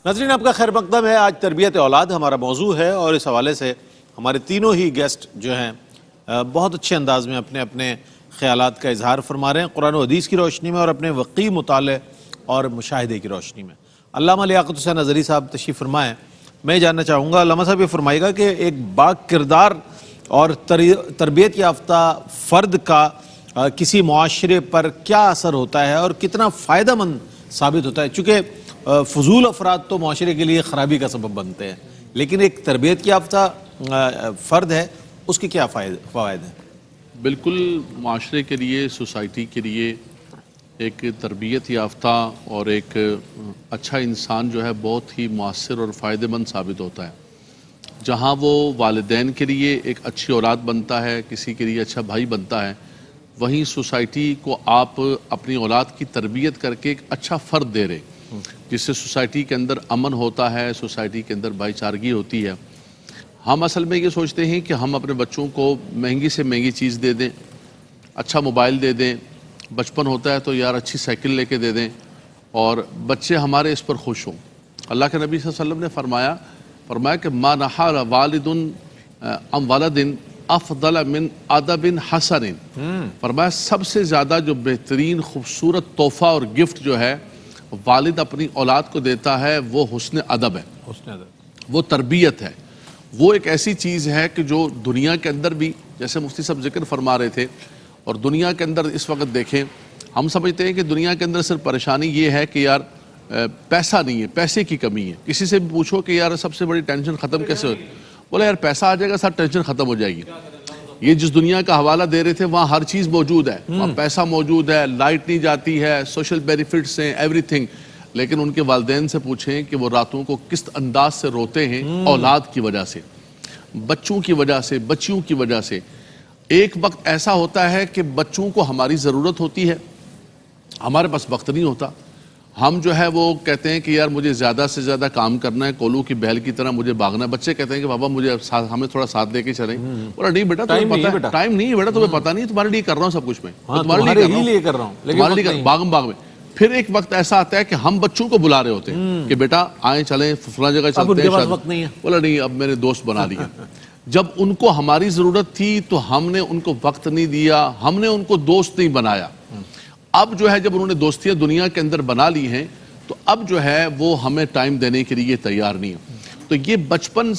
ناظرین آپ کا خیر مقدم ہے. آج تربیت اولاد ہمارا موضوع ہے اور اس حوالے سے ہمارے تینوں ہی گیسٹ جو ہیں بہت اچھے انداز میں اپنے اپنے خیالات کا اظہار فرما رہے ہیں قرآن و حدیث کی روشنی میں اور اپنے وقی مطالعے اور مشاہدے کی روشنی میں. علامہ لیاقت حسین اظہری صاحب تشریف فرمائیں. میں جاننا چاہوں گا علامہ صاحب یہ فرمائے گا کہ ایک با کردار اور تربیت یافتہ فرد کا کسی معاشرے پر کیا اثر ہوتا ہے اور کتنا فائدہ مند ثابت ہوتا ہے. چونکہ فضول افراد تو معاشرے کے لیے خرابی کا سبب بنتے ہیں، لیکن ایک تربیت یافتہ فرد ہے اس کے کیا فوائد ہیں؟ بالکل معاشرے کے لیے، سوسائٹی کے لیے ایک تربیت یافتہ اور ایک اچھا انسان جو ہے بہت ہی مؤثر اور فائدہ مند ثابت ہوتا ہے. جہاں وہ والدین کے لیے ایک اچھی اولاد بنتا ہے، کسی کے لیے اچھا بھائی بنتا ہے، وہیں سوسائٹی کو آپ اپنی اولاد کی تربیت کر کے ایک اچھا فرد دے رہے، جس سے سوسائٹی کے اندر امن ہوتا ہے، سوسائٹی کے اندر بھائی چارگی ہوتی ہے. ہم اصل میں یہ سوچتے ہیں کہ ہم اپنے بچوں کو مہنگی سے مہنگی چیز دے دیں، اچھا موبائل دے دیں، بچپن ہوتا ہے تو یار اچھی سائیکل لے کے دے دیں اور بچے ہمارے اس پر خوش ہوں. اللہ کے نبی صلی اللہ علیہ وسلم نے فرمایا کہ ما نحا والد ام ولد افضل من ادب حسن. فرمایا سب سے زیادہ جو بہترین خوبصورت تحفہ اور گفٹ جو ہے والد اپنی اولاد کو دیتا ہے وہ حسن ادب ہے، وہ تربیت ہے. وہ ایک ایسی چیز ہے کہ جو دنیا کے اندر بھی، جیسے مفتی صاحب ذکر فرما رہے تھے، اور دنیا کے اندر اس وقت دیکھیں ہم سمجھتے ہیں کہ دنیا کے اندر صرف پریشانی یہ ہے کہ یار پیسہ نہیں ہے، پیسے کی کمی ہے. کسی سے بھی پوچھو کہ یار سب سے بڑی ٹینشن ختم کیسے ہو، بولا یار پیسہ آ جائے گا سب ٹینشن ختم ہو جائے گی. یہ جس دنیا کا حوالہ دے رہے تھے وہاں ہر چیز موجود ہے، وہاں پیسہ موجود ہے، لائٹ نہیں جاتی ہے، سوشل بینیفٹس ہیں، ایوری تھنگ. لیکن ان کے والدین سے پوچھیں کہ وہ راتوں کو کس انداز سے روتے ہیں اولاد کی وجہ سے، بچوں کی وجہ سے، بچیوں کی وجہ سے. ایک وقت ایسا ہوتا ہے کہ بچوں کو ہماری ضرورت ہوتی ہے، ہمارے پاس وقت نہیں ہوتا. ہم جو ہے وہ کہتے ہیں کہ یار مجھے زیادہ سے زیادہ کام کرنا ہے، کولو کی بیل کی طرح مجھے بھاگنا ہے. بچے کہتے ہیں کہ بابا مجھے ہمیں تھوڑا ساتھ لے کے چلیں. بولا نہیں بیٹا تمہیں پتہ ہے ٹائم نہیں ہے، بیٹا تمہیں پتہ نہیں، تمہارے لیے کر رہا ہوں سب کچھ، میں تمہارے لیے کر رہا ہوں، تمہارے لیے باغم باغ میں. پھر ایک وقت ایسا آتا ہے کہ ہم بچوں کو بلا رہے ہوتے ہیں کہ بیٹا آئیں چلیں فلاں جگہ چلتے ہیں. بولا نہیں اب میں نے دوست بنا لیا. جب ان کو ہماری ضرورت تھی تو ہم نے ان کو وقت نہیں دیا، ہم نے ان کو دوست نہیں بنایا. اب جو ہے جب انہوں نے دوستیاں دنیا کے اندر بنا لی ہیں تو اب جو ہے وہ ہمیں ٹائم دینے کے لیے تیار نہیں ہے. تو یہ بچپن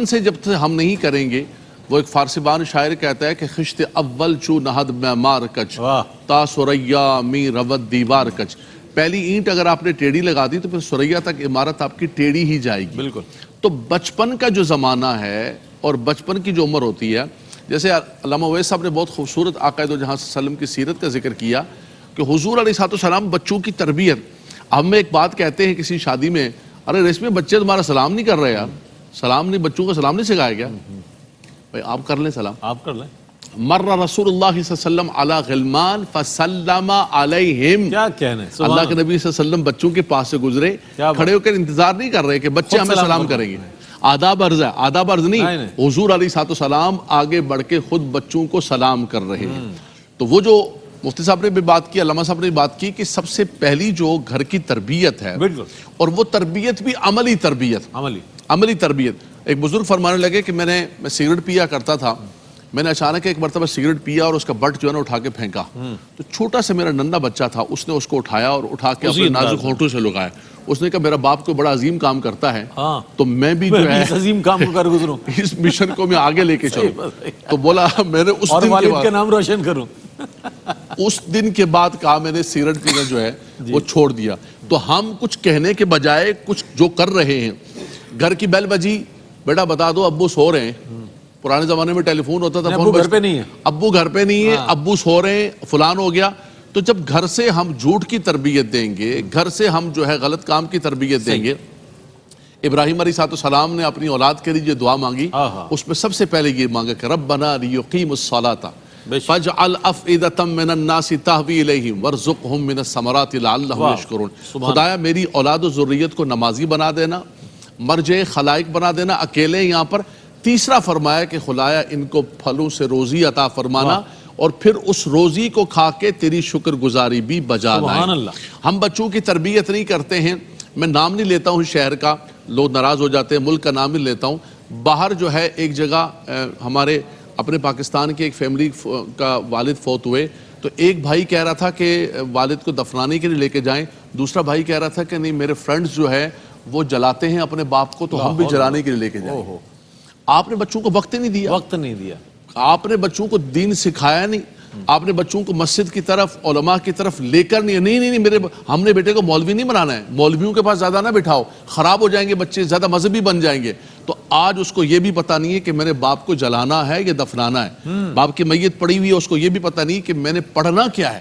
سے جب تک ہم نہیں کریں گے، وہ ایک فارسی بان شاعر کہتا ہے کہ خشت اول چو نہد معمار کچ تا سریا می رود دیوار کچ. پہلی اینٹ اگر آپ نے ٹیڑھی لگا دی تو پھر سریا تک عمارت آپ کی ٹیڑھی ہی جائے گی. بالکل. تو بچپن کا جو زمانہ ہے اور بچپن کی جو عمر ہوتی ہے، جیسے علامہ اویس صاحب نے بہت خوبصورت آقا دو جہاں صلی اللہ علیہ وسلم کی سیرت کا ذکر کیا کہ حضور علیہ السلام بچوں کی تربیت. ہم ایک بات کہتے ہیں کسی شادی میں، ارے ریشمی بچے تمہارا سلام نہیں کر رہے یار، سلام نہیں، بچوں کا سلام نہیں سکھایا گیا؟ بھائی آپ کر لیں سلام، آپ کر لیں. مر رسول اللہ صلی اللہ علیہ وسلم علی غلمان فسلم علیہم. کیا کہنے، اللہ کے نبی صلی اللہ علیہ وسلم بچوں کے پاس سے گزرے، کھڑے ہو کر انتظار نہیں کر رہے کہ بچے ہمیں سلام کریں گے. آداب عرض ہے، آداب عرض نہیں، حضور علیہ السلام آگے بڑھ کے خود بچوں کو سلام کر رہے ہیں. تو وہ جو مفتی صاحب نے بھی بات کی، علامہ صاحب نے بھی بات کی کہ سب سے پہلی جو گھر کی تربیت ہے، اور وہ تربیت بھی عملی تربیت. ایک بزرگ فرمانے لگے کہ میں سگریٹ پیا کرتا تھا، میں نے اچانک ایک مرتبہ سگریٹ پیا اور اس کا بٹ جو ہے نا اٹھا کے پھینکا. تو چھوٹا سا میرا ننھا بچہ تھا، اس نے اس کو اٹھایا اور اٹھا کے اپنے نازک ہونٹوں سے لگایا. اس نے کہا میرا باپ کو بڑا عظیم کام کرتا ہے تو میں بھی جو ہے عظیم کام کو کر گزروں، اس مشن کو میں آگے لے کے چلوں. تو بولا میں نے اس دن والد کا نام روشن کروں. اس دن کے بعد کہا میں نے سگریٹ پینا جو ہے وہ چھوڑ دیا. تو ہم کچھ کہنے کے بجائے کچھ جو کر رہے ہیں، گھر کی بیل بجی، بیٹا بتا دو ابو سو رہے ہیں. پرانے زمانے میں ٹیلی فون ہوتا تھا، ابو گھر پہ نہیں ہے، ابو گھر پہ نہیں ہے، ابو سو رہے ہیں، فلان ہو گیا. تو جب گھر سے ہم جھوٹ کی تربیت دیں گے، گھر سے ہم جو ہے غلط کام کی تربیت دیں گے. ابراہیم علیہ السلام نے اپنی اولاد کے لیے جو دعا مانگی اس میں سب سے پہلے یہ مانگا کہ ربنا لیقیموا الصلاۃ فاجعل افئدۃ من الناس تہوی الیہم وارزقہم من الثمرات لعلہم یشکرون. خدایا میری اولاد و ذریت کو نمازی بنا دینا، مرجع خلائق بنا دینا اکیلے یہاں پر. تیسرا فرمایا کہ خدایا ان کو پھلوں سے روزی عطا فرمانا اور پھر اس روزی کو کھا کے تیری شکر گزاری بھی بجا لائیں. ہم بچوں کی تربیت نہیں کرتے ہیں، میں نام نہیں لیتا ہوں شہر کا، لوگ ناراض ہو جاتے ہیں، ملک کا نام نہیں لیتا ہوں، باہر جو ہے ایک جگہ ہمارے اپنے پاکستان کے ایک فیملی کا والد فوت ہوئے، تو ایک بھائی کہہ رہا تھا کہ والد کو دفنانے کے لیے لے کے جائیں، دوسرا بھائی کہہ رہا تھا کہ نہیں میرے فرینڈز جو ہے وہ جلاتے ہیں اپنے باپ کو تو ہم بھی جلانے کے لیے لے کے جائیں۔ آپ نے بچوں کو وقت نہیں دیا، وقت نہیں دیا، آپ نے بچوں کو دین سکھایا نہیں، آپ نے بچوں کو مسجد کی طرف علماء کی طرف لے کر نہیں ہم نے بیٹے کو مولوی نہیں بنانا ہے، مولویوں کے پاس زیادہ نہ بٹھاؤ، خراب ہو جائیں گے بچے، زیادہ مذہبی بن جائیں گے۔ تو آج اس کو یہ بھی پتہ نہیں ہے کہ میرے باپ کو جلانا ہے یا دفنانا ہے، باپ کی میت پڑی ہوئی ہے، اس کو یہ بھی پتہ نہیں کہ میں نے پڑھنا کیا ہے،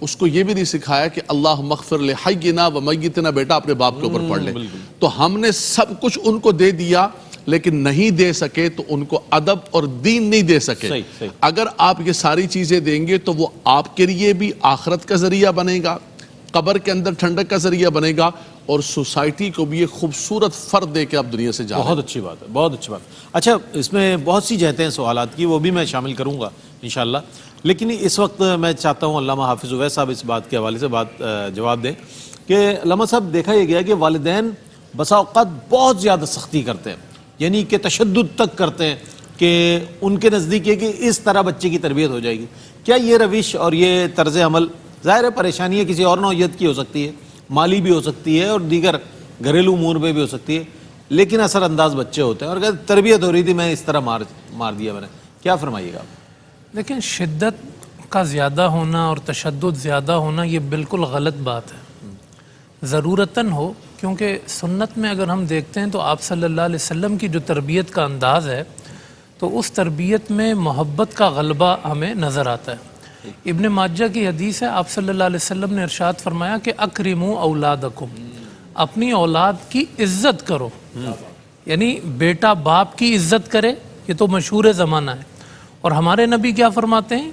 اس کو یہ بھی نہیں سکھایا کہ اللہ مغفر لحینا و میتنا، بیٹا اپنے باپ کے اوپر پڑھ لے۔ تو ہم نے سب کچھ ان کو دے دیا، لیکن نہیں دے سکے تو ان کو ادب اور دین نہیں دے سکے۔ اگر آپ یہ ساری چیزیں دیں گے تو وہ آپ کے لیے بھی آخرت کا ذریعہ بنے گا، قبر کے اندر ٹھنڈک کا ذریعہ بنے گا، اور سوسائٹی کو بھی ایک خوبصورت فرد دے کے آپ دنیا سے جا رہے ہیں۔ بہت اچھی بات ہے، بہت اچھی بات۔ اچھا، اس میں بہت سی جہتیں ہیں سوالات کی، وہ بھی میں شامل کروں گا انشاءاللہ، لیکن اس وقت میں چاہتا ہوں علامہ حافظ اویس صاحب اس بات کے حوالے سے جواب دیں کہ علامہ صاحب دیکھا یہ گیا کہ والدین بسا اوقات بہت زیادہ سختی کرتے ہیں، یعنی کہ تشدد تک کرتے ہیں کہ ان کے نزدیک یہ کہ اس طرح بچے کی تربیت ہو جائے گی۔ کیا یہ روش اور یہ طرز عمل، ظاہر ہے پریشانی ہے کسی اور نوعیت کی ہو سکتی ہے، مالی بھی ہو سکتی ہے اور دیگر گھریلو امور میں بھی ہو سکتی ہے، لیکن اثر انداز بچے ہوتے ہیں، اور اگر تربیت ہو رہی تھی میں اس طرح مار دیا میں نے، کیا فرمائیے گا آپ؟ لیکن شدت کا زیادہ ہونا اور تشدد زیادہ ہونا یہ بالکل غلط بات ہے، ضرورتاً ہو، کیونکہ سنت میں اگر ہم دیکھتے ہیں تو آپ صلی اللہ علیہ وسلم کی جو تربیت کا انداز ہے تو اس تربیت میں محبت کا غلبہ ہمیں نظر آتا ہے۔ ابن ماجہ کی حدیث ہے، آپ صلی اللہ علیہ وسلم نے ارشاد فرمایا کہ اکرموا اولادکم، اپنی اولاد کی عزت کرو، یعنی بیٹا باپ کی عزت کرے، یہ تو مشہور زمانہ ہے، اور ہمارے نبی کیا فرماتے ہیں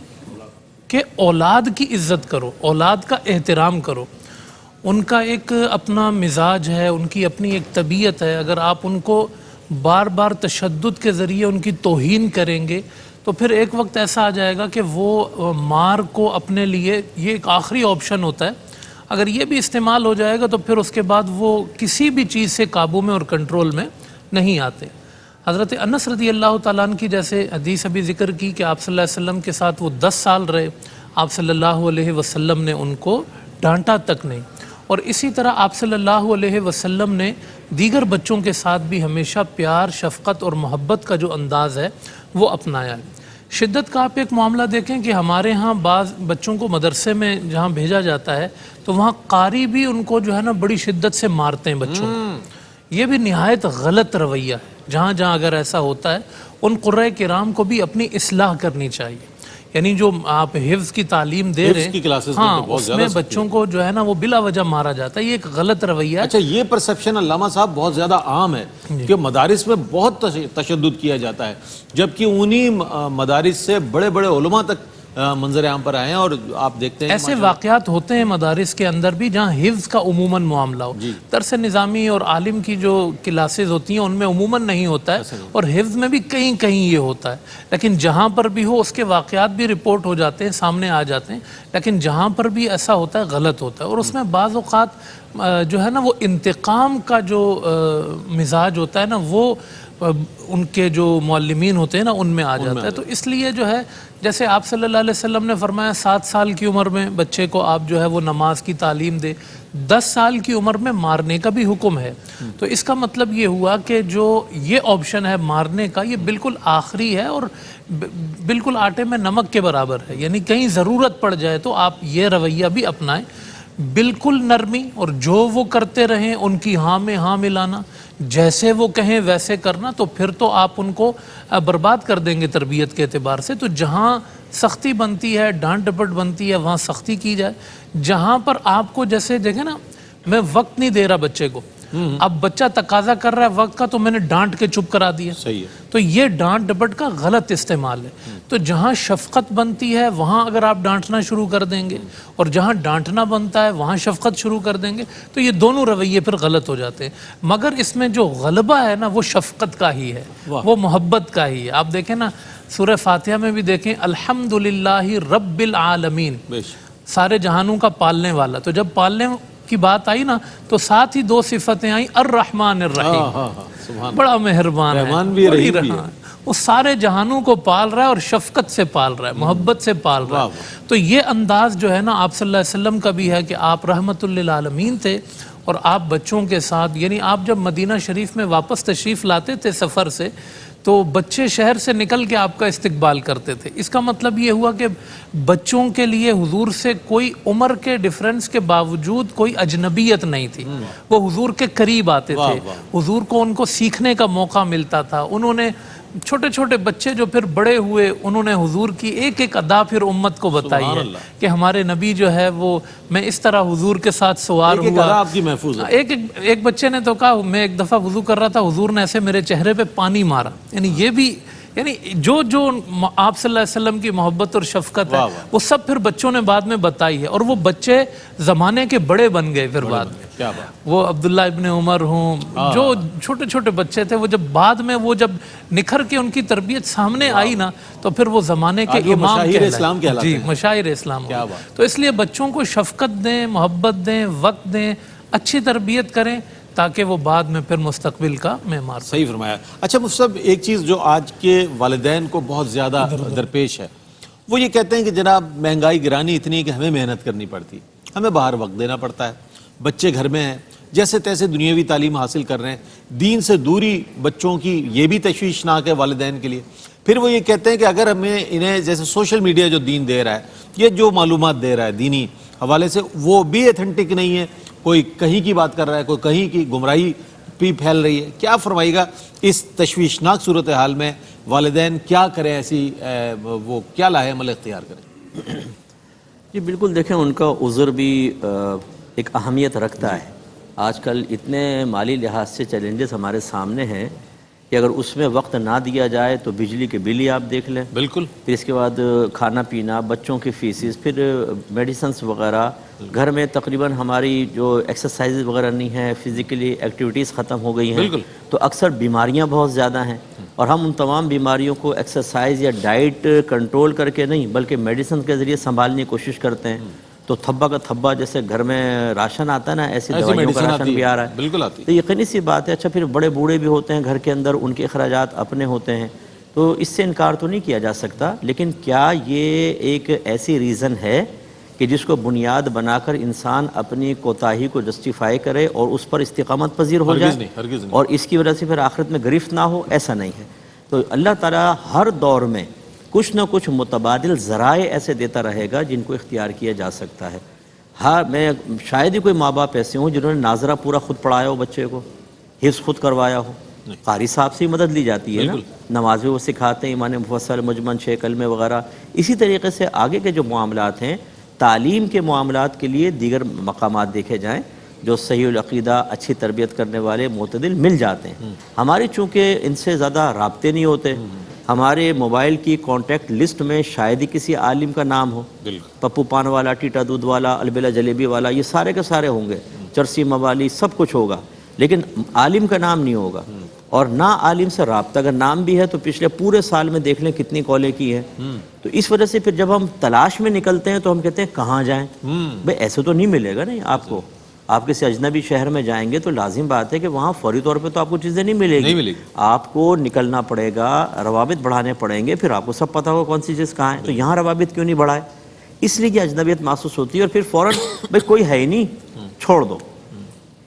کہ اولاد کی عزت کرو، اولاد کا احترام کرو، ان کا ایک اپنا مزاج ہے، ان کی اپنی ایک طبیعت ہے، اگر آپ ان کو بار بار تشدد کے ذریعے ان کی توہین کریں گے تو پھر ایک وقت ایسا آ جائے گا کہ وہ مار کو اپنے لیے یہ ایک آخری آپشن ہوتا ہے، اگر یہ بھی استعمال ہو جائے گا تو پھر اس کے بعد وہ کسی بھی چیز سے قابو میں اور کنٹرول میں نہیں آتے۔ حضرت انس رضی اللہ تعالیٰ عنہ کی جیسے حدیث ابھی ذکر کی کہ آپ صلی اللہ علیہ وسلم کے ساتھ وہ 10 سال رہے، آپ صلی اللہ علیہ وسلم نے ان کو ڈانٹا تک نہیں، اور اسی طرح آپ صلی اللہ علیہ وسلم نے دیگر بچوں کے ساتھ بھی ہمیشہ پیار، شفقت اور محبت کا جو انداز ہے وہ اپنایا ہے۔ شدت کا آپ ایک معاملہ دیکھیں کہ ہمارے ہاں بعض بچوں کو مدرسے میں جہاں بھیجا جاتا ہے تو وہاں قاری بھی ان کو جو ہے نا بڑی شدت سے مارتے ہیں بچوں کو، یہ بھی نہایت غلط رویہ ہے۔ جہاں جہاں اگر ایسا ہوتا ہے ان قرۂ کرام کو بھی اپنی اصلاح کرنی چاہیے، یعنی جو آپ حفظ کی تعلیم دے رہے ہیں ہاں اس میں بچوں کو جو ہے نا وہ بلا وجہ مارا جاتا ہے، یہ ایک غلط رویہ ہے۔ اچھا، یہ پرسپشن علامہ صاحب بہت زیادہ عام ہے کہ مدارس میں بہت تشدد کیا جاتا ہے، جبکہ انہی مدارس سے بڑے بڑے علماء تک منظر عام پر آئے ہیں، اور آپ دیکھتے ہیں ایسے واقعات ہوتے ہیں مدارس کے اندر بھی جہاں حفظ کا عموماً معاملہ ہو، درس نظامی اور عالم کی جو کلاسز ہوتی ہیں ان میں عموماً نہیں ہوتا ہے، اور حفظ میں بھی کہیں کہیں یہ ہوتا ہے، لیکن جہاں پر بھی ہو اس کے واقعات بھی رپورٹ ہو جاتے ہیں، سامنے آ جاتے ہیں، لیکن جہاں پر بھی ایسا ہوتا ہے غلط ہوتا ہے، اور اس میں بعض اوقات جو ہے نا وہ انتقام کا جو مزاج ہوتا ہے نا وہ ان کے جو معلمین ہوتے ہیں نا ان میں آ جاتا ہے۔ تو اس لیے جو ہے جیسے آپ صلی اللہ علیہ وسلم نے فرمایا 7 سال کی عمر میں بچے کو آپ جو ہے وہ نماز کی تعلیم دے، 10 سال کی عمر میں مارنے کا بھی حکم ہے، تو اس کا مطلب یہ ہوا کہ جو یہ آپشن ہے مارنے کا یہ بالکل آخری ہے اور بالکل آٹے میں نمک کے برابر ہے، یعنی کہیں ضرورت پڑ جائے تو آپ یہ رویہ بھی اپنائیں، بالکل نرمی، اور جو وہ کرتے رہیں ان کی ہاں میں ہاں ملانا، جیسے وہ کہیں ویسے کرنا، تو پھر تو آپ ان کو برباد کر دیں گے تربیت کے اعتبار سے۔ تو جہاں سختی بنتی ہے، ڈانٹ ڈپٹ بنتی ہے، وہاں سختی کی جائے۔ جہاں پر آپ کو جیسے دیکھیں نا میں وقت نہیں دے رہا بچے کو، اب بچہ تقاضا کر رہا ہے وقت کا تو میں نے ڈانٹ کے چپ کرا دیا، صحیح ہے، تو یہ ڈانٹ ڈپٹ کا غلط استعمال ہے۔ تو جہاں شفقت بنتی ہے وہاں اگر آپ ڈانٹنا شروع کر دیں گے، اور جہاں ڈانٹنا بنتا ہے وہاں شفقت شروع کر دیں گے، تو یہ دونوں رویے پھر غلط ہو جاتے ہیں۔ مگر اس میں جو غلبہ ہے نا وہ شفقت کا ہی ہے، وہ محبت کا ہی ہے۔ آپ دیکھیں نا سورہ فاتحہ میں بھی دیکھیں الحمدللہ رب العالمین، سارے جہانوں کا پالنے والا، تو جب پالنے کی بات آئی نا تو ساتھ ہی دو صفتیں آئیں، الرحمن الرحیم، بڑا مہربان ہے، رحمان بھی ہے، بڑی رحیم بھی ہے۔ وہ سارے جہانوں کو پال رہا ہے اور شفقت سے پال رہا ہے، محبت سے پال رہا ہے۔ تو یہ انداز جو ہے نا آپ صلی اللہ علیہ وسلم کا بھی ہے کہ آپ رحمت للعالمین تھے، اور آپ بچوں کے ساتھ، یعنی آپ جب مدینہ شریف میں واپس تشریف لاتے تھے سفر سے تو بچے شہر سے نکل کے آپ کا استقبال کرتے تھے۔ اس کا مطلب یہ ہوا کہ بچوں کے لیے حضور سے کوئی عمر کے ڈیفرنس کے باوجود کوئی اجنبیت نہیں تھی، وہ حضور کے قریب آتے تھے، حضور کو ان کو سیکھنے کا موقع ملتا تھا۔ انہوں نے چھوٹے چھوٹے بچے جو پھر بڑے ہوئے، انہوں نے حضور کی ایک ایک ادا پھر امت کو بتائی ہے کہ ہمارے نبی جو ہے وہ، میں اس طرح حضور کے ساتھ سوار ہوا۔ آپ کی محفوظ ہے۔ ایک بچے نے تو کہا، میں ایک دفعہ وضو کر رہا تھا، حضور نے ایسے میرے چہرے پہ پانی مارا۔ یعنی یہ بھی، یعنی جو آپ صلی اللہ علیہ وسلم کی محبت اور شفقت ہے وہ سب پھر بچوں نے بعد میں بتائی ہے، اور وہ بچے زمانے کے بڑے بن گئے پھر بعد میں۔ وہ عبداللہ ابن عمر ہوں، جو چھوٹے چھوٹے بچے تھے، وہ جب بعد میں وہ جب نکھر کے ان کی تربیت سامنے آئی نا تو پھر وہ زمانے کے امام کہلاتے ہیں، مشاہیر اسلام۔ تو اس لیے بچوں کو شفقت دیں، محبت دیں، وقت دیں، اچھی تربیت کریں تاکہ وہ بعد میں پھر مستقبل کا معمار۔ صحیح فرمایا۔ اچھا مفتی صاحب، ایک چیز جو آج کے والدین کو بہت زیادہ درپیش ہے، وہ یہ کہتے ہیں کہ جناب مہنگائی گرانی اتنی ہے کہ ہمیں محنت کرنی پڑتی، ہمیں باہر وقت دینا پڑتا ہے، بچے گھر میں ہیں، جیسے تیسے دنیاوی تعلیم حاصل کر رہے ہیں، دین سے دوری بچوں کی یہ بھی تشویشناک ہے والدین کے لیے۔ پھر وہ یہ کہتے ہیں کہ اگر ہمیں انہیں جیسے سوشل میڈیا جو دین دے رہا ہے، یہ جو معلومات دے رہا ہے دینی حوالے سے، وہ بھی ایتھنٹک نہیں ہے، کوئی کہیں کی بات کر رہا ہے، کوئی کہیں کی گمراہی بھی پھیل رہی ہے۔ کیا فرمائیے گا اس تشویشناک صورتحال میں والدین کیا کریں، ایسی وہ کیا لاہے عمل اختیار کریں؟ جی بالکل، دیکھیں ان کا عذر بھی ایک اہمیت رکھتا ہے۔ آج کل اتنے مالی لحاظ سے چیلنجز ہمارے سامنے ہیں کہ اگر اس میں وقت نہ دیا جائے تو بجلی کے بل ہی آپ دیکھ لیں، بالکل، پھر اس کے بعد کھانا پینا، بچوں کی فیسز، پھر میڈیسنس وغیرہ، گھر میں تقریباً ہماری جو ایکسرسائز وغیرہ نہیں ہیں، فزیکلی ایکٹیویٹیز ختم ہو گئی ہیں، تو اکثر بیماریاں بہت زیادہ ہیں، اور ہم ان تمام بیماریوں کو ایکسرسائز یا ڈائٹ کنٹرول کر کے نہیں بلکہ میڈیسن کے ذریعے سنبھالنے کی کوشش کرتے ہیں۔ تو تھبا کا تھبا، جیسے گھر میں راشن آتا ہے نا، ایسی دوائیوں کا راشن بھی آ رہا ہے، بالکل آتی ہے، تو یقینی سی بات ہے۔ اچھا پھر بڑے بوڑھے بھی ہوتے ہیں گھر کے اندر، ان کے اخراجات اپنے ہوتے ہیں، تو اس سے انکار تو نہیں کیا جا سکتا، لیکن کیا یہ ایک ایسی ریزن ہے کہ جس کو بنیاد بنا کر انسان اپنی کوتاہی کو جسٹیفائی کرے اور اس پر استقامت پذیر ہو جائے اور اس کی وجہ سے پھر آخرت میں گرفت نہ ہو؟ ایسا نہیں ہے۔ تو اللہ تعالیٰ ہر دور میں کچھ نہ کچھ متبادل ذرائع ایسے دیتا رہے گا جن کو اختیار کیا جا سکتا ہے۔ ہاں، میں شاید ہی کوئی ماں باپ ایسے ہوں جنہوں نے ناظرہ پورا خود پڑھایا ہو، بچے کو حفظ خود کروایا ہو، قاری صاحب سے ہی مدد لی جاتی ہے نا، نماز بھی وہ سکھاتے ہیں، ایمان مفصل، مجمن، 6 کلمے وغیرہ۔ اسی طریقے سے آگے کے جو معاملات ہیں، تعلیم کے معاملات کے لیے دیگر مقامات دیکھے جائیں جو صحیح العقیدہ، اچھی تربیت کرنے والے معتدل مل جاتے ہیں۔ ہماری چونکہ ان سے زیادہ رابطے نہیں ہوتے، ہمارے موبائل کی کانٹیکٹ لسٹ میں شاید ہی کسی عالم کا نام ہو، پپو پان والا، ٹیٹا دودھ والا، البیلا جلیبی والا، یہ سارے کے سارے ہوں گے، چرسی موالی، سب کچھ ہوگا، لیکن عالم کا نام نہیں ہوگا۔ اور نہ عالم سے رابطہ، اگر نام بھی ہے تو پچھلے پورے سال میں دیکھ لیں کتنی کالیں کی ہیں۔ تو اس وجہ سے پھر جب ہم تلاش میں نکلتے ہیں تو ہم کہتے ہیں کہاں جائیں؟ بھئی ایسے تو نہیں ملے گا نہیں آپ کو، آپ کسی اجنبی شہر میں جائیں گے تو لازم بات ہے کہ وہاں فوری طور پہ تو آپ کو چیزیں نہیں ملے گی، آپ کو نکلنا پڑے گا، روابط بڑھانے پڑیں گے، پھر آپ کو سب پتہ ہوگا کون سی چیز کہاں ہے۔ تو یہاں روابط کیوں نہیں بڑھائے؟ اس لیے کہ اجنبیت محسوس ہوتی ہے، اور پھر فوراً بھئی کوئی ہے ہی نہیں، چھوڑ دو۔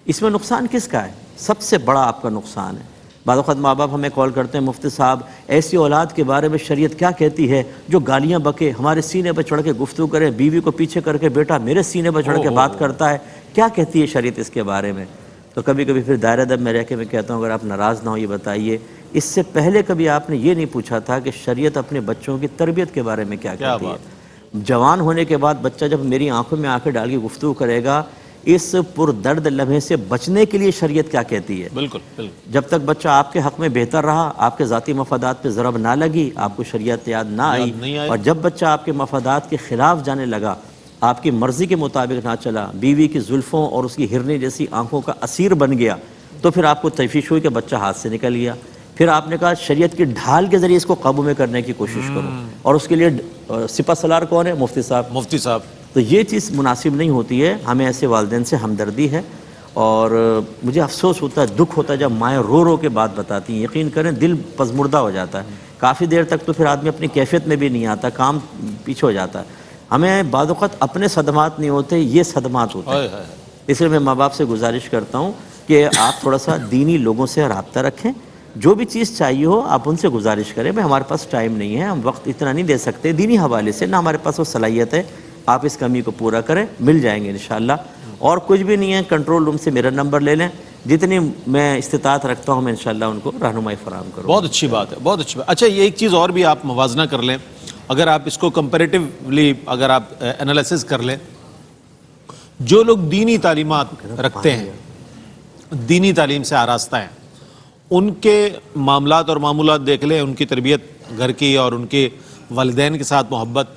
اس میں نقصان کس کا ہے؟ سب سے بڑا آپ کا نقصان ہے۔ بعض اوقات ماں باپ ہمیں کال کرتے ہیں، مفتی صاحب ایسی اولاد کے بارے میں شریعت کیا کہتی ہے جو گالیاں بکے، ہمارے سینے پر چڑھ کے گفتگو کرے، بیوی کو پیچھے کر کے بیٹا میرے سینے پر چڑھ کے بات کرتا ہے، کیا کہتی ہے شریعت اس کے بارے میں؟ تو کبھی کبھی پھر دائرہ ادب میں رہ کے میں کہتا ہوں اگر آپ ناراض نہ ہو یہ بتائیے، اس سے پہلے کبھی آپ نے یہ نہیں پوچھا تھا کہ شریعت اپنے بچوں کی تربیت کے بارے میں کیا کہتی ہے؟ جوان ہونے کے بعد بچہ جب میری آنکھوں میں آنکھیں ڈال کے گفتگو کرے گا، اس پردرد لمحے سے بچنے کے لیے شریعت کیا کہتی ہے؟ بالکل، جب تک بچہ آپ کے حق میں بہتر رہا، آپ کے ذاتی مفادات پہ ضرب نہ لگی، آپ کو شریعت یاد نہ آئی، اور جب بچہ آپ کے مفادات کے خلاف جانے لگا، آپ کی مرضی کے مطابق نہ چلا، بیوی کی زلفوں اور اس کی ہرنی جیسی آنکھوں کا اسیر بن گیا، تو پھر آپ کو تشویش ہوئی کہ بچہ ہاتھ سے نکل گیا۔ پھر آپ نے کہا شریعت کی ڈھال کے ذریعے اس کو قابو میں کرنے کی کوشش کرو، اور اس کے لیے سپہ سالار کون ہے؟ مفتی صاحب۔ تو یہ چیز مناسب نہیں ہوتی ہے. ہمیں ایسے والدین سے ہمدردی ہے اور مجھے افسوس ہوتا ہے, دکھ ہوتا ہے جب مائیں رو رو کے بات بتاتی ہیں. یقین کریں دل پزمردہ ہو جاتا ہے. کافی دیر تک تو پھر آدمی اپنی کیفیت میں بھی نہیں آتا, کام پیچھے ہو جاتا ہے. ہمیں بعض اوقات اپنے صدمات نہیں ہوتے, یہ صدمات ہوتے ہیں. اس لیے میں ماں باپ سے گزارش کرتا ہوں کہ آپ تھوڑا سا دینی لوگوں سے رابطہ رکھیں. جو بھی چیز چاہیے ہو آپ ان سے گزارش کریں. بھائی ہمارے پاس ٹائم نہیں ہے, ہم وقت اتنا نہیں دے سکتے, دینی حوالے سے نہ ہمارے پاس وہ صلاحیت ہے, آپ اس کمی کو پورا کریں, مل جائیں گے انشاءاللہ. اور کچھ بھی نہیں ہے, کنٹرول روم سے میرا نمبر لے لیں, جتنی میں استطاعت رکھتا ہوں میں انشاءاللہ ان کو رہنمائی فراہم کروں. بہت اچھی بات ہے, بہت اچھی بات. اچھا یہ ایک چیز اور بھی آپ موازنہ کر لیں, اگر آپ اس کو کمپیریٹیولی اگر آپ انالیسس کر لیں, جو لوگ دینی تعلیمات رکھتے ہیں, دینی تعلیم سے آراستہ ہیں, ان کے معاملات اور معمولات دیکھ لیں, ان کی تربیت گھر کی اور ان کے والدین کے ساتھ محبت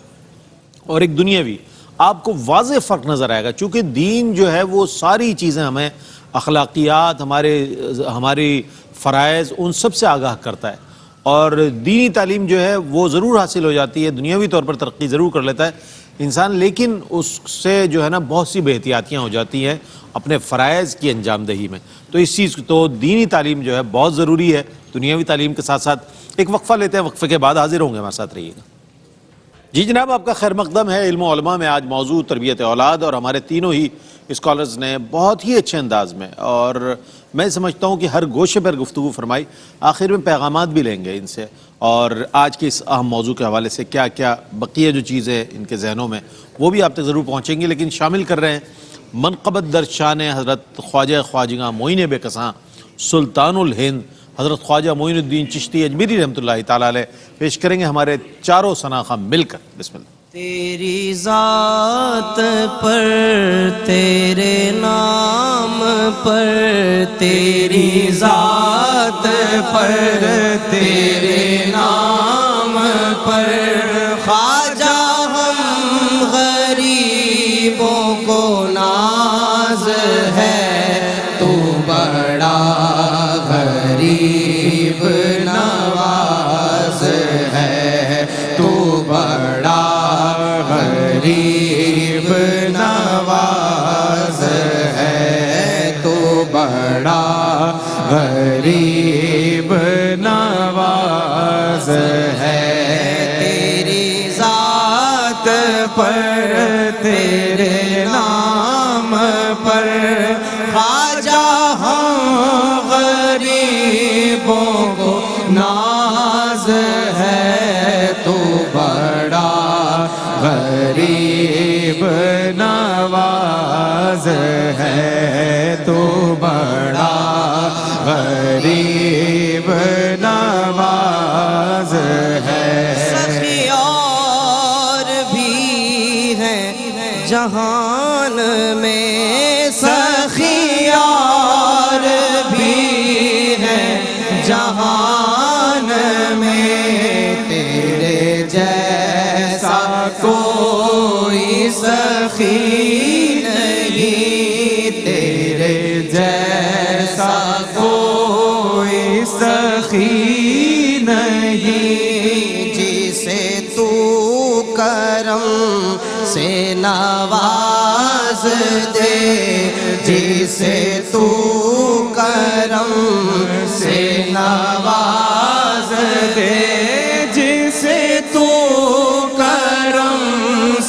اور ایک دنیاوی, آپ کو واضح فرق نظر آئے گا. چونکہ دین جو ہے وہ ساری چیزیں ہمیں اخلاقیات, ہماری فرائض, ان سب سے آگاہ کرتا ہے. اور دینی تعلیم جو ہے وہ ضرور حاصل ہو جاتی ہے, دنیاوی طور پر ترقی ضرور کر لیتا ہے انسان, لیکن اس سے جو ہے نا بہت سی بے احتیاطیاں ہو جاتی ہیں اپنے فرائض کی انجام دہی میں. تو اس چیز تو دینی تعلیم جو ہے بہت ضروری ہے دنیاوی تعلیم کے ساتھ ساتھ. ایک وقفہ لیتے ہیں, وقفے کے بعد حاضر ہوں گے, ہمارے ساتھ رہیے گا. جی جناب, آپ کا خیر مقدم ہے علم و علماء میں. آج موضوع تربیت اولاد, اور ہمارے تینوں ہی اسکالرز نے بہت ہی اچھے انداز میں, اور میں سمجھتا ہوں کہ ہر گوشے پر گفتگو فرمائی. آخر میں پیغامات بھی لیں گے ان سے, اور آج کے اس اہم موضوع کے حوالے سے کیا کیا بقیہ جو چیزیں ان کے ذہنوں میں وہ بھی آپ تک ضرور پہنچیں گی. لیکن شامل کر رہے ہیں منقبت در شان حضرت خواجہ خواجگاں معین بے کساں سلطان الہند حضرت خواجہ معین الدین چشتی اجمیری رحمۃ اللہ تعالیٰ علیہ. پیش کریں گے ہمارے چاروں شناخہ مل کر. بسم اللہ. تیری ذات پر تیرے نام پر, تیری ذات پر تیرے نام پر, خواجہ ہم غریبوں کو ناز ہے, تو بڑا غریب نواز ہے, تو بڑا غریب نواز ہے, تو بڑا غریب نواز ہے. تیری ذات پر تیرے نام پر, خواجہ ہم غریبوں کو ناز ہے, تو بڑا غریب نواز ہے, تو بڑا غریب نواز ہے. سخی اور بھی ہیں جہان میں, سخی اور بھی ہیں جہان میں, تیرے جیسا کوئی سخی نہیں, تیرے جیسا کوئی سخی نہیں, جسے تو کرم سے نواز دے, جسے تو کرم سے نواز دے, جسے تو کرم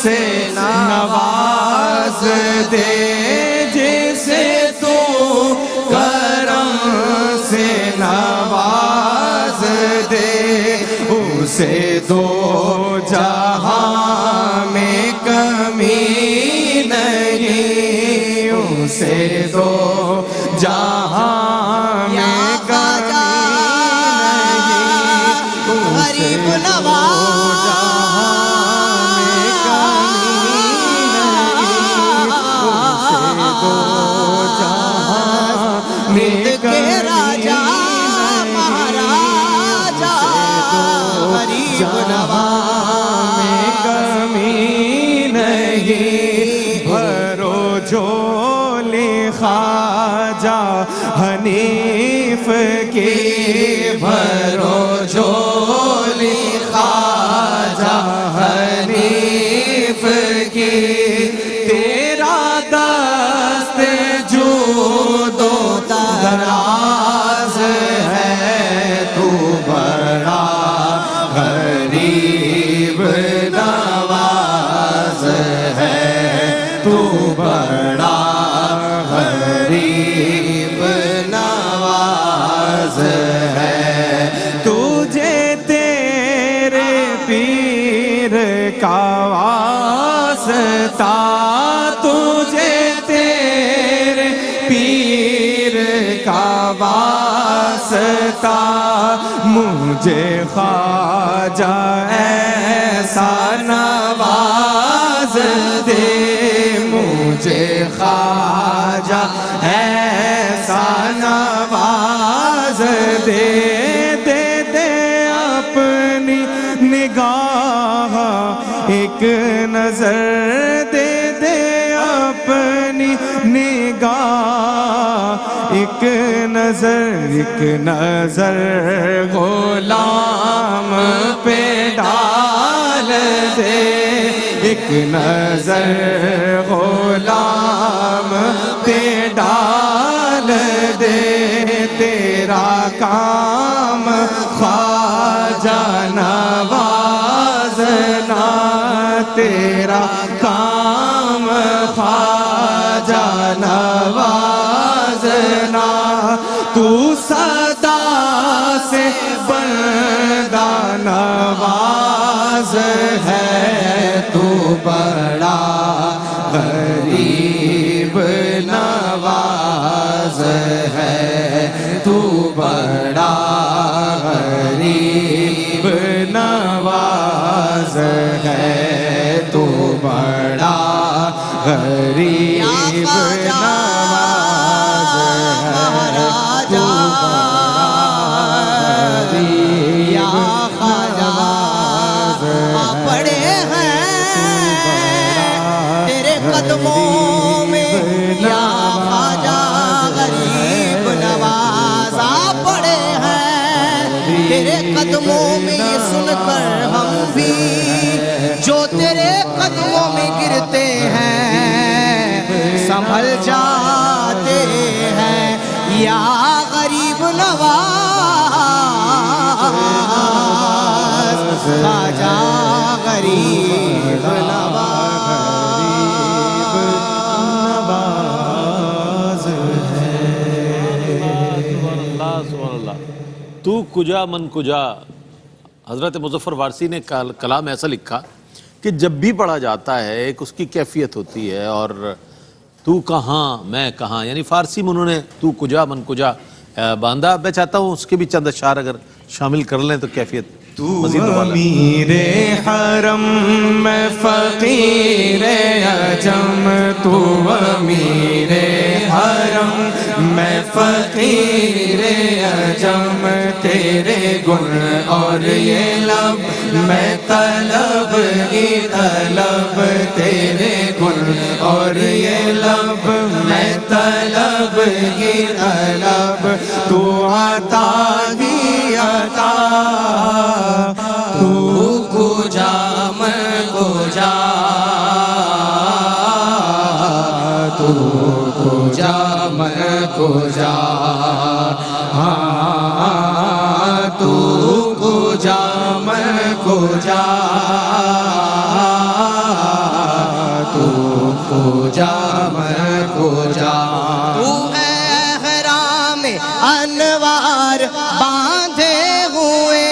سے نواز دے, جسے تو کرم سے نواز دے, اسے دو جہاں میں کمی نہیں, اسے دو جہاں میں کمی نہیں, غریب نواز میں کمی نہیں, اسے دو جہاں میں کمی راجا مہاراجا, غریب نواز میں کمی نہیں. بھرو جھولی خواجہ حنیف کی, بھرو جھولی خواجہ حنیف کی, تجھے تیرے پیر کا واسطہ مجھے خواجہ ایسا نواز دے مجھے خواجہ ایسا نواز دے دے دے اپنی نگاہ ایک نظر دے دے اپنی نگاہ ایک نظر غلام پہ ڈال دے ایک نظر غلام پہ ڈال دے تیرا کام خواجہ نوازنا تیرا کام خواجہ نوازنا تو صدا سے بندہ نواز ہے تو بڑا غریب نواز ہے تو بڑا غریب نواز ہے تو بڑا غریب نواز ہے پڑے ہیں تیرے قدموں میں یا خواجہ غریب نوازا پڑے ہیں تیرے قدموں میں یہ سن کر ہم بھی جو تیرے قدموں میں گرتے ہیں سنبھل جاتے ہیں یا غریب نواز خواجہ غریب نواز سبحان اللہ تو کجا من کجا حضرت مظفر وارسی نے کلام ایسا لکھا کہ جب بھی پڑھا جاتا ہے ایک اس کی کیفیت ہوتی ہے اور تو کہاں میں کہاں یعنی فارسی میں انہوں نے تو کجا من کجا باندھا میں چاہتا ہوں اس کے بھی چند اشعار اگر شامل کر لیں تو کیفیت تو امیر حرم میں فقیر عجم تو امیر حرم میں فقیر عجم تیرے گن اور یہ لب میں طلب ہی طلب تیرے گن اور یہ لب میں طلب ہی طلب تو عطا ہی عطا تو کجا میں کجا تو کجا میں کجا تو کجا میں کجا تو کجا میں کجا تو ہے احرام انوار باندھے ہوئے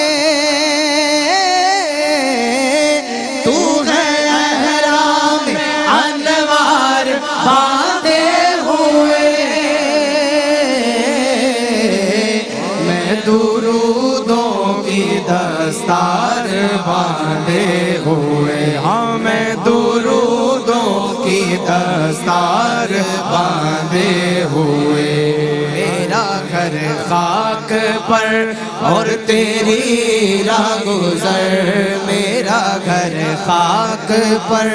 تو ہے احرام انوار باندھے ہوئے میں درودوں کی دستار باندھے ہوئے ہاں میں درودوں کی دستار باندھے ہوئے میرا گھر خاک پر اور تیری راہ گزر میرا گھر خاک پر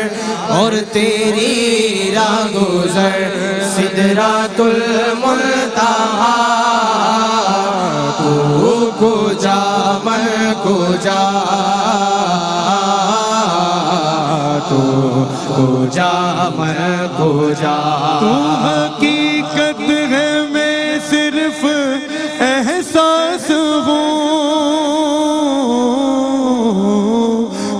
اور تیری راہ گزر سدرات المنتہا تو کجا میں کجا تو کجا میں کجا تو حقیقت ہے میں صرف احساس ہوں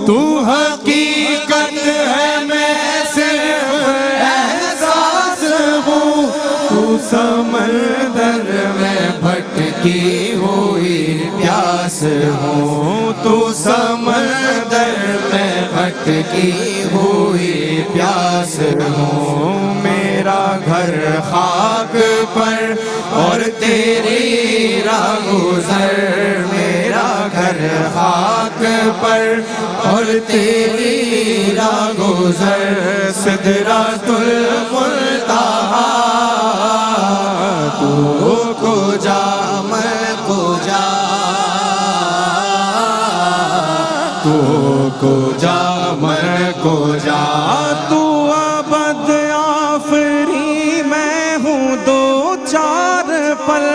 تو حقیقت ہے میں صرف احساس ہوں تو سمندر میں بھٹکی ہوئی پیاس ہوں تو سمندر میں بھٹکی ہوئی پیاس احساس ہوں میرا گھر خاک پر اور تیری راہ گزر میرا گھر خاک پر اور تیری راہ گزر سدرۃ المنتہا تو کو جا میں کو جا تو کو جا من کو جا تو ابد آفری میں ہوں دو چار پل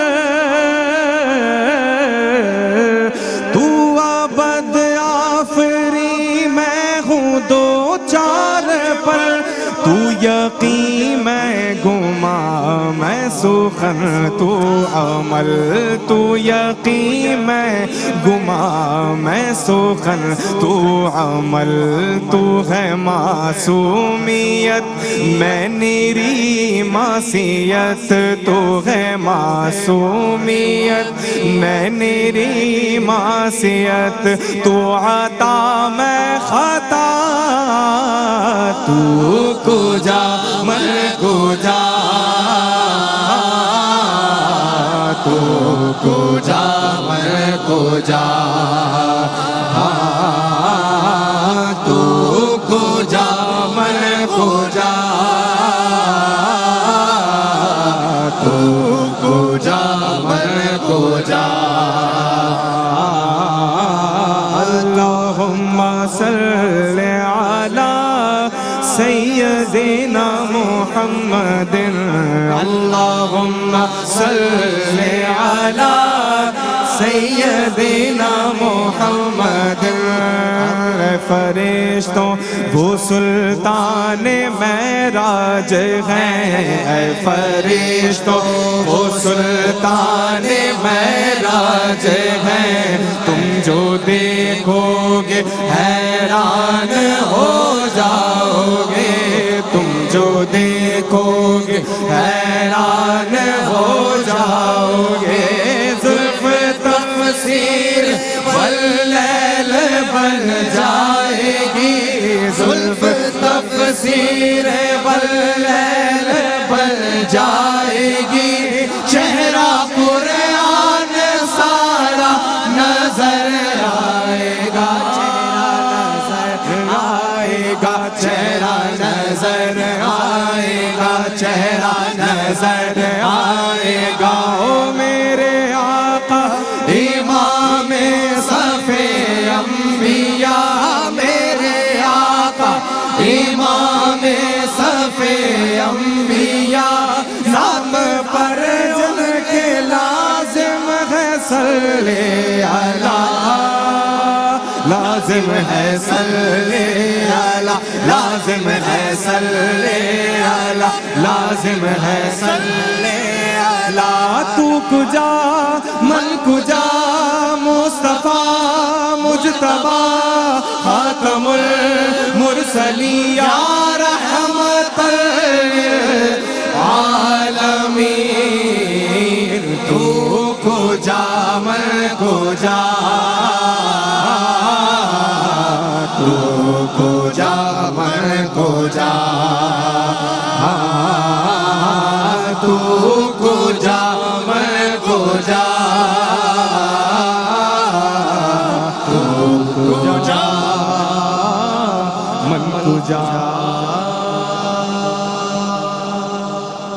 تو ابد آفری میں ہوں دو چار پل تو یقین میں گما میں سخن تو عمل تو یقین میں گما میں سخن تو عمل تو ہے معصومیت میں نیری معصیت تو ہے معصومیت میں نیری معصیت تو عطا میں خطا تو کو جا من کو جا تو کو جا من کو جا تو کو جا من کو جا تو کو جا من کو جا اللہم صلی علی سیدنا محمد اللہم صلی علی سیدنا محمد فرشتوں وہ سلطان معراج ہیں اے فرشتوں وہ سلطان معراج ہیں تم جو دیکھو گے حیران ہو جاؤ گے تم جو دیکھو گے حیران ہو جاؤ گے زلف تفسیر واللیل بن جائے گی زلف تفسیر واللیل بن جائے گی چہرہ قرآن سارا نظر آئے گا چہرہ نظر آئے گا چہرہ نظر آئے گا او میرے آقا امام صف انبیاء میرے آقا امام صف انبیاء نام پر جن کے لازم ہے صلی اللہ لازم ہے صلی اللہ لازم ہے صلی اللہ لازم ہے صلی اللہ تو کجا من کجا مصطفیٰ مجتبی خاتم المرسلین یا رحمت للعالمین تو کجا من کجا تو کو جا من کو جا تو کو جا من کو جا تو کو جا من کو جا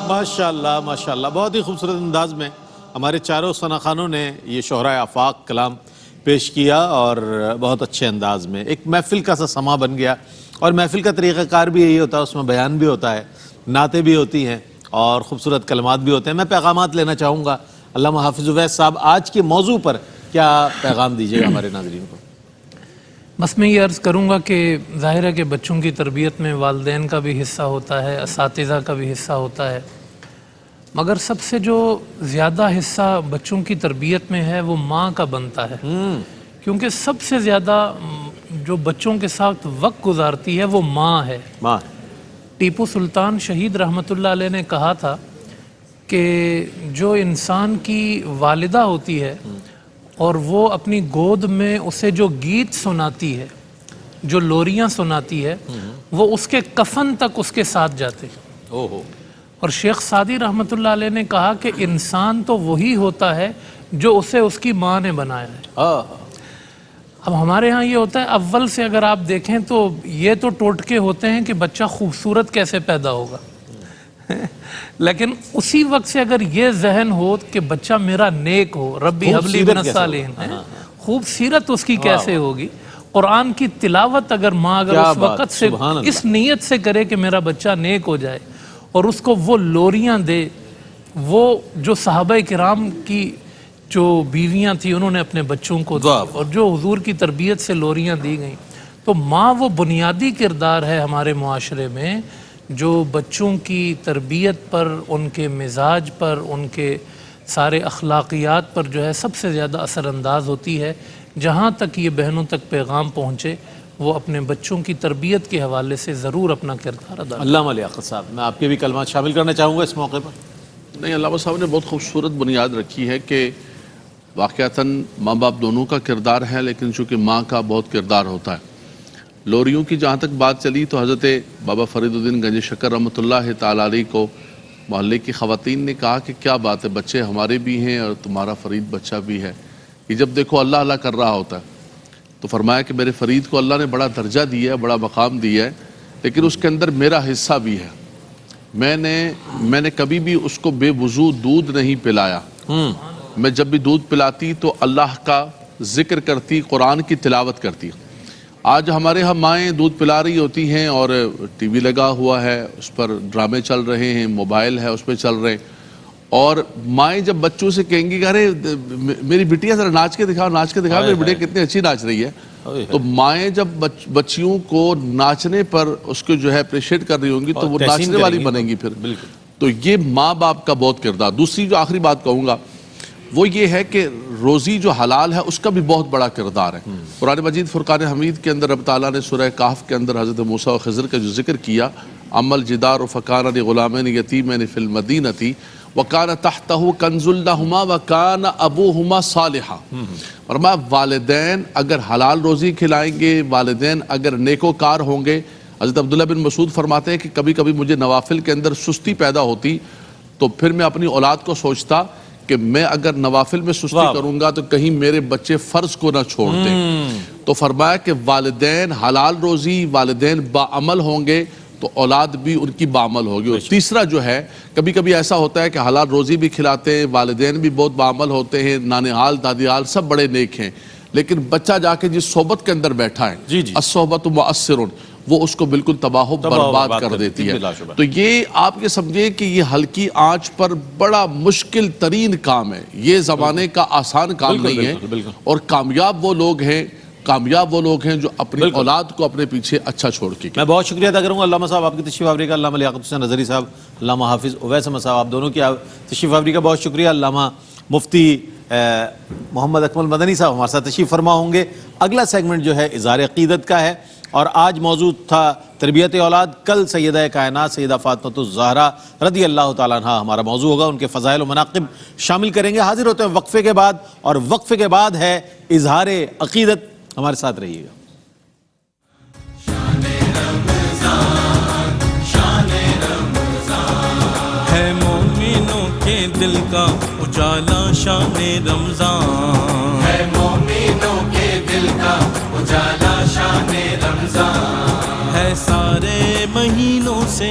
ماشاءاللہ ماشاءاللہ بہت ہی خوبصورت انداز میں ہمارے چاروں ثنا خانوں نے یہ شہرائے آفاق کلام پیش کیا اور بہت اچھے انداز میں ایک محفل کا سا سما بن گیا اور محفل کا طریقہ کار بھی یہی ہوتا ہے اس میں بیان بھی ہوتا ہے نعتیں بھی ہوتی ہیں اور خوبصورت کلمات بھی ہوتے ہیں میں پیغامات لینا چاہوں گا علامہ حافظ اویس صاحب آج کے موضوع پر کیا پیغام دیجیے گا ہمارے ناظرین کو بس میں یہ عرض کروں گا کہ ظاہر ہے کہ بچوں کی تربیت میں والدین کا بھی حصہ ہوتا ہے اساتذہ کا بھی حصہ ہوتا ہے مگر سب سے جو زیادہ حصہ بچوں کی تربیت میں ہے وہ ماں کا بنتا ہے کیونکہ سب سے زیادہ جو بچوں کے ساتھ وقت گزارتی ہے وہ ماں ہے ماں ٹیپو سلطان شہید رحمۃ اللہ علیہ نے کہا تھا کہ جو انسان کی والدہ ہوتی ہے اور وہ اپنی گود میں اسے جو گیت سناتی ہے جو لوریاں سناتی ہے وہ اس کے کفن تک اس کے ساتھ جاتے ہیں. اوہو. اور شیخ سعدی رحمۃ اللہ علیہ نے کہا کہ انسان تو وہی ہوتا ہے جو اسے اس کی ماں نے بنایا ہے. ہاں. اب ہمارے ہاں یہ ہوتا ہے اول سے اگر آپ دیکھیں تو یہ تو ٹوٹکے ہوتے ہیں کہ بچہ خوبصورت کیسے پیدا ہوگا، لیکن اسی وقت سے اگر یہ ذہن ہو کہ بچہ میرا نیک ہو، ربی حبلی من الصالحین، خوب سیرت اس کی کیسے ہوگی. قرآن کی تلاوت اگر ماں اگر اس وقت سے اس نیت سے کرے کہ میرا بچہ نیک ہو جائے اور اس کو وہ لوریاں دے، وہ جو صحابہ کرام کی جو بیویاں تھیں انہوں نے اپنے بچوں کو دی اور جو حضور کی تربیت سے لوریاں دی گئیں، تو ماں وہ بنیادی کردار ہے ہمارے معاشرے میں جو بچوں کی تربیت پر، ان کے مزاج پر، ان کے سارے اخلاقیات پر جو ہے سب سے زیادہ اثر انداز ہوتی ہے. جہاں تک یہ بہنوں تک پیغام پہنچے وہ اپنے بچوں کی تربیت کے حوالے سے ضرور اپنا کردار ادا کریں. علامہ لیاقت صاحب، میں آپ کے بھی کلمات شامل کرنا چاہوں گا اس موقع پر. نہیں، علامہ صاحب نے بہت خوبصورت بنیاد رکھی ہے کہ واقعتاً ماں باپ دونوں کا کردار ہے، لیکن چونکہ ماں کا بہت کردار ہوتا ہے. لوریوں کی جہاں تک بات چلی تو حضرت بابا فرید الدین گنج شکر رحمۃ اللہ تعالیٰ علیہ کو محلے کی خواتین نے کہا کہ کیا بات ہے، بچے ہمارے بھی ہیں اور تمہارا فرید بچہ بھی ہے. یہ جب دیکھو اللہ اللہ کر رہا ہوتا ہے تو فرمایا کہ میرے فرید کو اللہ نے بڑا درجہ دیا ہے، بڑا مقام دیا ہے، لیکن اس کے اندر میرا حصہ بھی ہے. میں نے کبھی بھی اس کو بے وضو دودھ نہیں پلایا. میں جب بھی دودھ پلاتی تو اللہ کا ذکر کرتی، قرآن کی تلاوت کرتی. آج ہمارے ہاں مائیں دودھ پلا رہی ہوتی ہیں اور ٹی وی لگا ہوا ہے، اس پر ڈرامے چل رہے ہیں، موبائل ہے اس پہ چل رہے ہیں، اور مائیں جب بچوں سے کہیں گی کہ ارے میری بٹیا ذرا ناچ کے دکھاؤ، ناچ کے دکھاؤ، میری بٹیا کتنی اچھی ناچ رہی ہے. تو مائیں جب بچیوں کو ناچنے پر اس کو جو ہے اپریشیٹ کر رہی ہوں گی تو وہ ناچنے والی بنیں گی پھر. تو یہ ماں باپ کا بہت کردار. دوسری جو آخری بات کہوں گا وہ یہ ہے کہ روزی جو حلال ہے اس کا بھی بہت بڑا کردار ہے. قرآن مجید فرقان حمید کے اندر رب تعالیٰ نے سورہ کہف کے اندر حضرت موسیٰ و خضر کا جو ذکر کیا، عمل جدار فکان لغلامین یتیمین فی المدینۃ وکان تحتہ کنز لہما وکان ابوہما صالحا. فرمایا والدین اگر حلال روزی کھلائیں گے، والدین اگر نیکوکار ہوں گے. حضرت عبداللہ بن مسعود فرماتے ہیں کہ کبھی کبھی مجھے نوافل کے اندر سستی پیدا ہوتی تو پھر میں اپنی اولاد کو سوچتا کہ میں اگر نوافل میں سستی کروں گا تو کہیں میرے بچے فرض کو نہ چھوڑ دیں. تو فرمایا کہ والدین حلال روزی، والدین باعمل ہوں گے تو اولاد بھی ان کی باعمل ہوگی. اور تیسرا جو ہے کبھی کبھی ایسا ہوتا ہے کہ حلال روزی بھی کھلاتے ہیں، والدین بھی بہت باعمل ہوتے ہیں، نانحال دادیال سب بڑے نیک ہیں، لیکن بچہ جا کے جس صحبت کے اندر بیٹھا ہے الصحبت مؤثر، وہ اس کو بالکل تباہ و برباد کر دیتی ہے. تو یہ آپ یہ سمجھیں کہ یہ ہلکی آنچ پر بڑا مشکل ترین کام ہے، یہ زمانے کا آسان کام نہیں ہے. اور کامیاب وہ لوگ ہیں جو اپنی اولاد کو اپنے پیچھے اچھا چھوڑ کے. میں بہت شکریہ ادا کروں گا علامہ صاحب آپ کی تشریف آوری کا. علامہ لیاقت حسین نظری صاحب، علامہ حافظ اویس احمد صاحب، آپ دونوں کی تشریف آوری کا بہت شکریہ. علامہ مفتی محمد اکمل مدنی صاحب ہمارے ساتھ تشریف فرما ہوں گے. اگلا سیگمنٹ جو ہے اظہار عقیدت کا ہے اور آج موضوع تھا تربیت اولاد. کل سیدہ کائنات سیدہ فاطمہ الزہرا رضی اللہ تعالیٰ عنہ ہمارا موضوع ہوگا، ان کے فضائل و مناقب شامل کریں گے. حاضر ہوتے ہیں وقفے کے بعد، اور وقفے کے بعد ہے اظہار عقیدت. ہمارے ساتھ رہیے گا. ہے مومنوں کے دل کا اجالا شان رمضان، ہے مومنوں کے دل کا اجالا شان رمضان، ہے سارے مہینوں سے